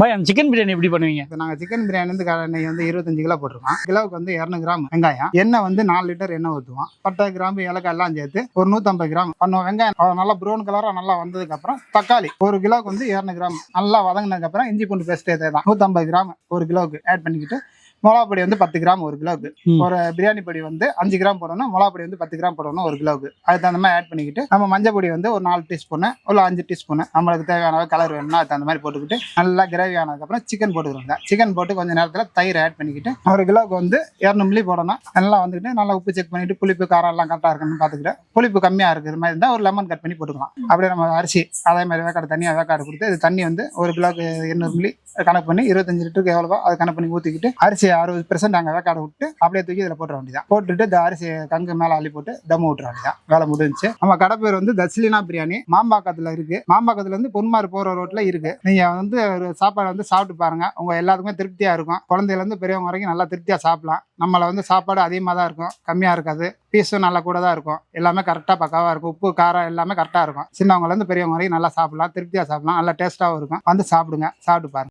பாய் அந்த சிக்கன் பிரியாணி எப்படி பண்ணுவீங்க? இப்போ நாங்கள் சிக்கன் பிரியாணி வந்து நெய் வந்து 25 கிலோ போட்டிருக்கோம். கிலோவுக்கு வந்து 200 கிராம் வெங்காயம், எண்ணெய் வந்து 4 லிட்டர் எண்ணெய் ஊற்றுவோம். பட்டை, கிராம்பு, ஏலக்காய் எல்லாம் சேர்த்து ஒரு 150 கிராம் பண்ணுவோம். வெங்காயம் நல்லா ப்ரௌன் கலராக நல்லா வந்ததுக்கப்புறம் தக்காளி 1 கிலோவுக்கு வந்து 200 கிராம் நல்லா வதங்கினதுக்கப்புறம் இஞ்சி பூண்டு பேஸ்ட் தான் 150 கிராம் 1 கிலோவுக்கு ஆட் பண்ணிக்கிட்டு, மிளகா பொடி வந்து 10 கிராம் 1 கிலோவுக்கு, ஒரு பிரியாணி பொடி வந்து 5 கிராம் போடணும், மிளகா பொடி வந்து 10 கிராம் போடணும் 1 கிலோவுக்கு. அதுக்கு தகுந்த மாதிரி ஆட் பண்ணிக்கிட்டு, நம்ம மஞ்சள் பொடி வந்து ஒரு 4 டீஸ்பூனு ஒரு 5 டீஸ்பூனு நம்மளுக்கு தேவையான கலர் வேணும்னா அதுக்கு அந்த மாதிரி போட்டுக்கிட்டு நல்லா கிரேவி ஆனதுக்கப்புறம் சிக்கன் போட்டுக்கிறோங்க. சிக்கன் போட்டு கொஞ்சம் நேரத்தில் தயிர் ஆட் பண்ணிக்கிட்டு 1 கிலோவுக்கு வந்து 200 மில்லி போடணும். நல்லா வந்துட்டு நல்லா உப்பு செக் பண்ணிட்டு புளிப்பு காரம் எல்லாம் கரெக்டாக இருக்குன்னு பார்த்துக்கிட்டு, புளிப்பு கம்மியாக இருக்கிற மாதிரி இருந்தால் ஒரு லெமன் கட் பண்ணி போட்டுக்கலாம். அப்படியே நம்ம அரிசி அதே மாதிரி வேக்காடு தனியாக வேக்காடு கொடுத்து இது தண்ணி வந்து 1 கிலோவுக்கு 200 மில்லி கணக்கு பண்ணி 25 லிட்டருக்கு எவ்வளவோ அதை கணக்கு பண்ணி ஊற்றிக்கிட்டு அரிசி 60% அங்கே வேக்காடு விட்டு அப்படியே தூக்கி இதில் போட்டுற வேண்டியதான். போட்டுட்டு இந்த அரிசி கங்கு மேலே அள்ளி போட்டு தம் விட்டுற வேண்டியதான். வேலை முடிஞ்சிச்சு. நம்ம கடை பேர் வந்து தஸ்லினா பிரியாணி, மாம்பாக்கத்தில் இருக்கு. மாம்பாக்கத்துல இருந்து பொன்மாறு போகிற ரோட்டில் இருக்கு. நீங்க வந்து ஒரு சாப்பாடு வந்து சாப்பிட்டு பாருங்க, உங்க எல்லாத்துக்குமே திருப்தியா இருக்கும். குழந்தையில இருந்து பெரியவங்க வரைக்கும் நல்லா திருப்தியா சாப்பிடலாம். நம்மள வந்து சாப்பாடு அதிகமாக தான் இருக்கும், கம்மியாக இருக்காது. பீஸும் நல்லா கூட தான் இருக்கும். எல்லாமே கரெக்டாக பக்காவாக இருக்கும். உப்பு காரம் எல்லாமே கரெக்டாக இருக்கும். சின்னவங்கலேருந்து பெரியவங்க வரைக்கும் நல்லா சாப்பிடலாம், திருப்தியாக சாப்பிடலாம். நல்லா டேஸ்ட்டாகவும் இருக்கும். வந்து சாப்பிடுங்க, சாப்பிட்டு பாருங்க.